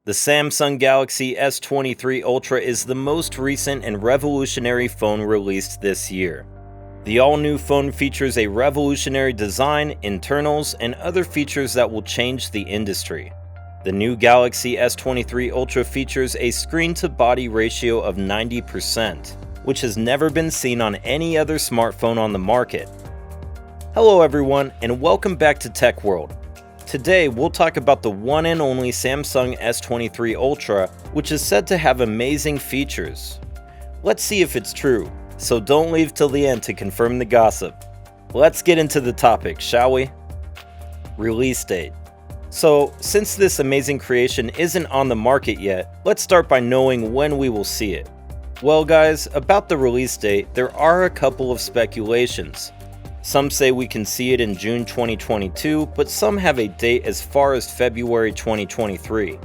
The Samsung Galaxy S23 Ultra is the most recent and revolutionary phone released this year. The all-new phone features a revolutionary design, internals, and other features that will change the industry. The new Galaxy S23 Ultra features a screen-to-body ratio of 90%, which has never been seen on any other smartphone on the market. Hello everyone, and welcome back to Tech World. Today, we'll talk about the one and only Samsung S23 Ultra, which is said to have amazing features. Let's see if it's true, so don't leave till the end to confirm the gossip. Let's get into the topic, shall we? Release date. So, since this amazing creation isn't on the market yet, let's start by knowing when we will see it. Well guys, about the release date, there are a couple of speculations. Some say we can see it in June 2022, but some have a date as far as February 2023.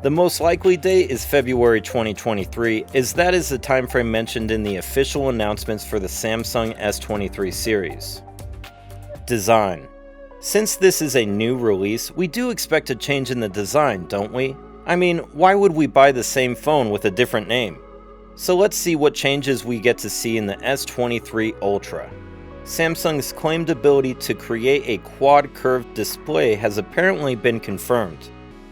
The most likely date is February 2023, as that is the timeframe mentioned in the official announcements for the Samsung S23 series. Design. Since this is a new release, we do expect a change in the design, don't we? I mean, why would we buy the same phone with a different name? So let's see what changes we get to see in the S23 Ultra. Samsung's claimed ability to create a quad-curved display has apparently been confirmed,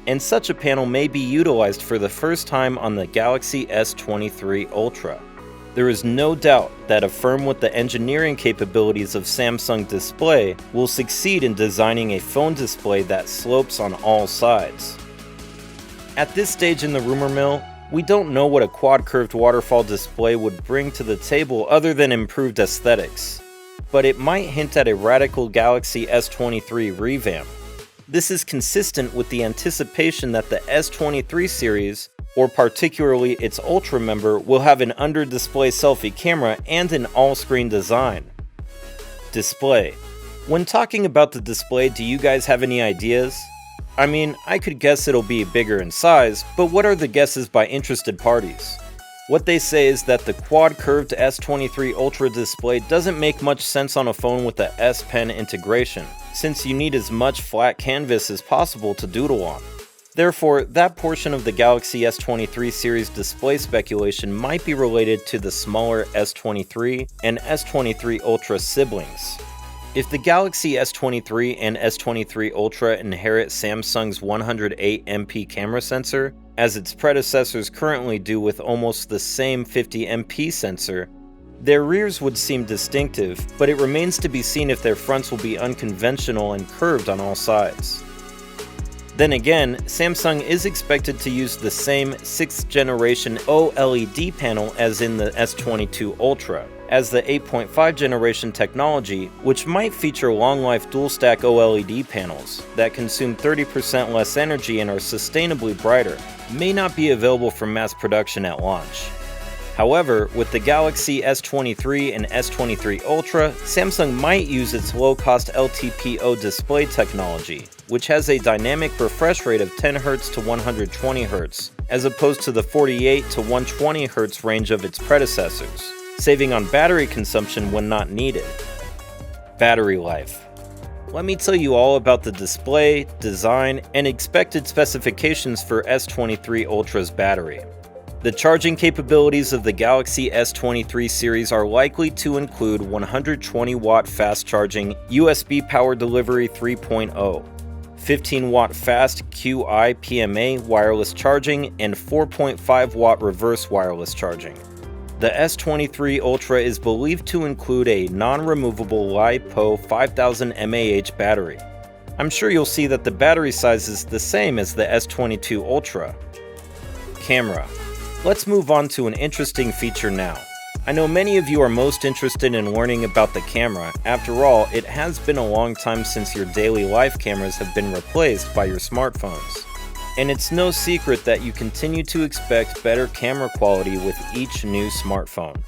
and such a panel may be utilized for the first time on the Galaxy S23 Ultra. There is no doubt that a firm with the engineering capabilities of Samsung Display will succeed in designing a phone display that slopes on all sides. At this stage in the rumor mill, we don't know what a quad-curved waterfall display would bring to the table other than improved aesthetics, but it might hint at a radical Galaxy S23 revamp. This is consistent with the anticipation that the S23 series, or particularly its Ultra member, will have an under-display selfie camera and an all-screen design. Display. When talking about the display, do you guys have any ideas? I mean, I could guess it'll be bigger in size, but what are the guesses by interested parties? What they say is that the quad-curved S23 Ultra display doesn't make much sense on a phone with the S Pen integration, since you need as much flat canvas as possible to doodle on. Therefore, that portion of the Galaxy S23 series display speculation might be related to the smaller S23 and S23 Ultra siblings. If the Galaxy S23 and S23 Ultra inherit Samsung's 108MP camera sensor, as its predecessors currently do with almost the same 50MP sensor, their rears would seem distinctive, but it remains to be seen if their fronts will be unconventional and curved on all sides. Then again, Samsung is expected to use the same 6th generation OLED panel as in the S22 Ultra, as the 8.5 generation technology, which might feature long-life dual-stack OLED panels that consume 30% less energy and are sustainably brighter, may not be available for mass production at launch. However, with the Galaxy S23 and S23 Ultra, Samsung might use its low-cost LTPO display technology, which has a dynamic refresh rate of 10Hz to 120Hz, as opposed to the 48 to 120Hz range of its predecessors, saving on battery consumption when not needed. Battery life. Let me tell you all about the display, design, and expected specifications for S23 Ultra's battery. The charging capabilities of the Galaxy S23 series are likely to include 120-watt fast charging USB power delivery 3.0, 15-watt fast Qi-PMA wireless charging, and 4.5-watt reverse wireless charging. The S23 Ultra is believed to include a non-removable LiPo 5000 mAh battery. I'm sure you'll see that the battery size is the same as the S22 Ultra. Camera. Let's move on to an interesting feature now. I know many of you are most interested in learning about the camera. After all, it has been a long time since your daily life cameras have been replaced by your smartphones. And it's no secret that you continue to expect better camera quality with each new smartphone.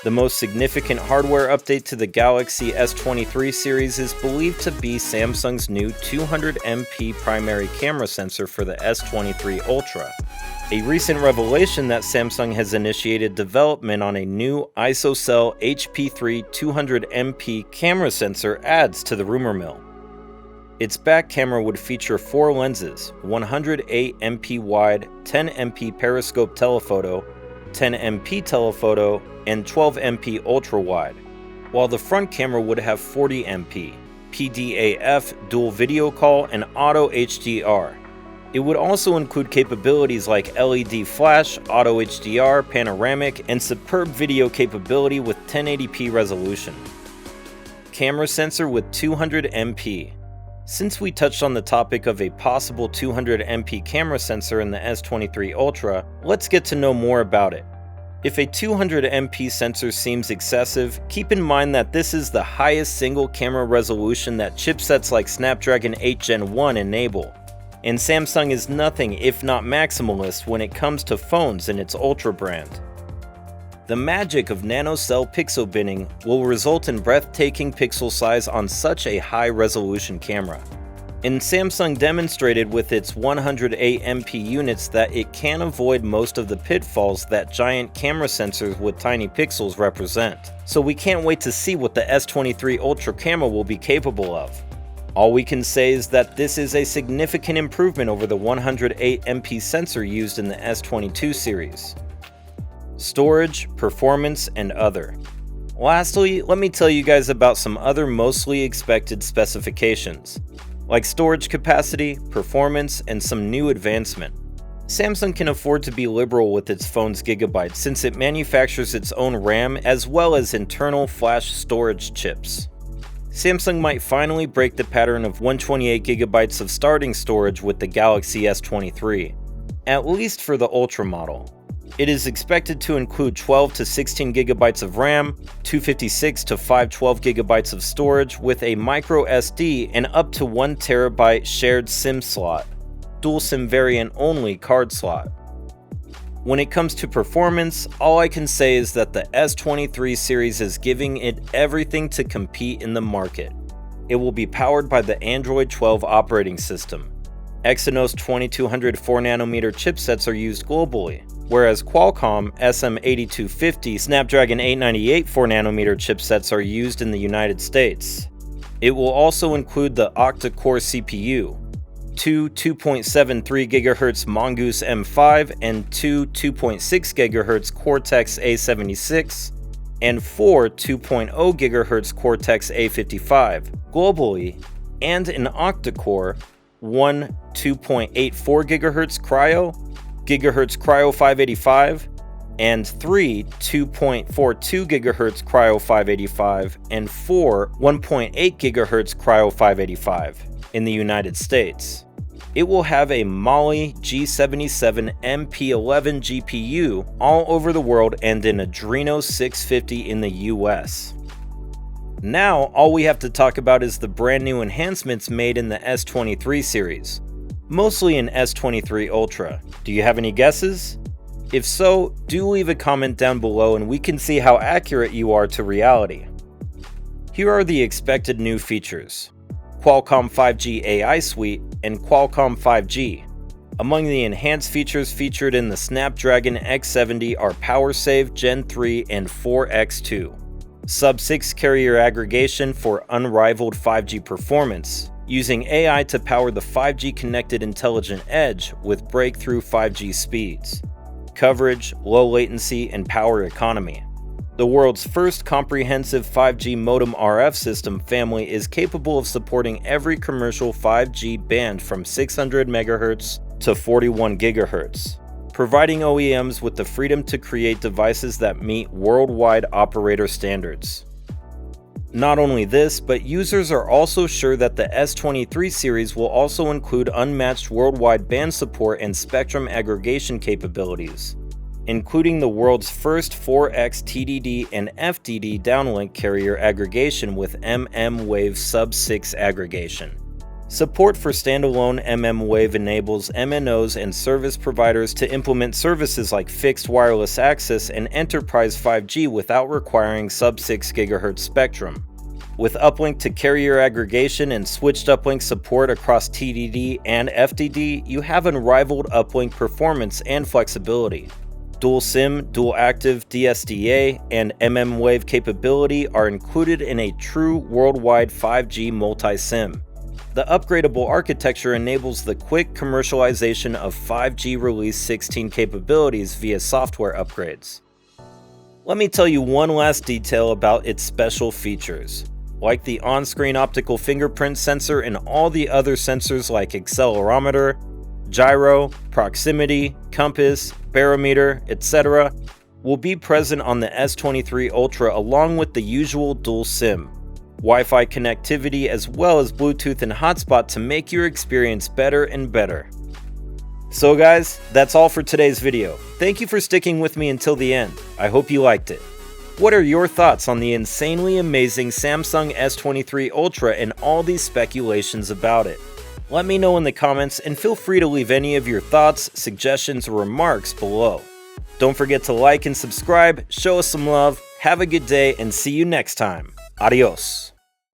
The most significant hardware update to the Galaxy S23 series is believed to be Samsung's new 200MP primary camera sensor for the S23 Ultra. A recent revelation that Samsung has initiated development on a new ISOCELL HP3 200MP camera sensor adds to the rumor mill. Its back camera would feature 4 lenses, 108MP wide, 10MP periscope telephoto, 10MP telephoto, and 12MP ultra-wide, while the front camera would have 40MP, PDAF, dual video call, and auto HDR. It would also include capabilities like LED flash, auto HDR, panoramic, and superb video capability with 1080p resolution. Camera sensor with 200MP. Since we touched on the topic of a possible 200MP camera sensor in the S23 Ultra, let's get to know more about it. If a 200MP sensor seems excessive, keep in mind that this is the highest single camera resolution that chipsets like Snapdragon 8 Gen 1 enable, and Samsung is nothing if not maximalist when it comes to phones in its Ultra brand. The magic of nanocell pixel binning will result in breathtaking pixel size on such a high-resolution camera. And Samsung demonstrated with its 108MP units that it can avoid most of the pitfalls that giant camera sensors with tiny pixels represent. So we can't wait to see what the S23 Ultra camera will be capable of. All we can say is that this is a significant improvement over the 108MP sensor used in the S22 series. Storage, performance, and other. Lastly, let me tell you guys about some other mostly expected specifications, like storage capacity, performance, and some new advancement. Samsung can afford to be liberal with its phone's gigabytes since it manufactures its own RAM as well as internal flash storage chips. Samsung might finally break the pattern of 128GB of starting storage with the Galaxy S23, at least for the Ultra model. It is expected to include 12 to 16GB of RAM, 256 to 512GB of storage with a micro SD and up to 1TB shared SIM slot, dual SIM variant only card slot. When it comes to performance, all I can say is that the S23 series is giving it everything to compete in the market. It will be powered by the Android 12 operating system. Exynos 2200 4nm chipsets are used globally, whereas Qualcomm SM8250 Snapdragon 898 4nm chipsets are used in the United States. It will also include the octa-core CPU, two 2.73 GHz Mongoose M5 and two 2.6 GHz Cortex A76, and four 2.0 GHz Cortex A55 globally, and an octa-core, one 2.84 GHz Cryo 585, and three 2.42 GHz Cryo 585, and four 1.8 GHz Cryo 585 in the United States. It will have a Mali G77 MP11 GPU all over the world and an Adreno 650 in the US. Now, all we have to talk about is the brand new enhancements made in the S23 series, mostly in S23 Ultra. Do you have any guesses? If so, do leave a comment down below and we can see how accurate you are to reality. Here are the expected new features: Qualcomm 5G AI Suite and Qualcomm 5G. Among the enhanced features featured in the Snapdragon X70 are PowerSave Gen 3 and 4X2. Sub-6 carrier aggregation for unrivaled 5G performance, using AI to power the 5G connected intelligent edge with breakthrough 5G speeds. Coverage, low latency, and power economy. The world's first comprehensive 5G modem RF system family is capable of supporting every commercial 5G band from 600 MHz to 41 GHz, providing OEMs with the freedom to create devices that meet worldwide operator standards. Not only this, but users are also sure that the S23 series will also include unmatched worldwide band support and spectrum aggregation capabilities, including the world's first 4x TDD and FDD downlink carrier aggregation with mmWave sub-6 aggregation. Support for standalone mmWave enables MNOs and service providers to implement services like fixed wireless access and enterprise 5G without requiring sub-6 GHz spectrum. With uplink to carrier aggregation and switched uplink support across TDD and FDD, you have unrivaled uplink performance and flexibility. Dual SIM, dual active DSDA, and mmWave capability are included in a true worldwide 5G multi-SIM. The upgradable architecture enables the quick commercialization of 5G Release 16 capabilities via software upgrades. Let me tell you one last detail about its special features. Like the on-screen optical fingerprint sensor and all the other sensors like accelerometer, gyro, proximity, compass, barometer, etc., will be present on the S23 Ultra along with the usual dual SIM, Wi-Fi connectivity, as well as Bluetooth and hotspot to make your experience better and better. So guys, that's all for today's video. Thank you for sticking with me until the end. I hope you liked it. What are your thoughts on the insanely amazing Samsung S23 Ultra and all these speculations about it? Let me know in the comments and feel free to leave any of your thoughts, suggestions, or remarks below. Don't forget to like and subscribe, show us some love, have a good day, and see you next time. Adios.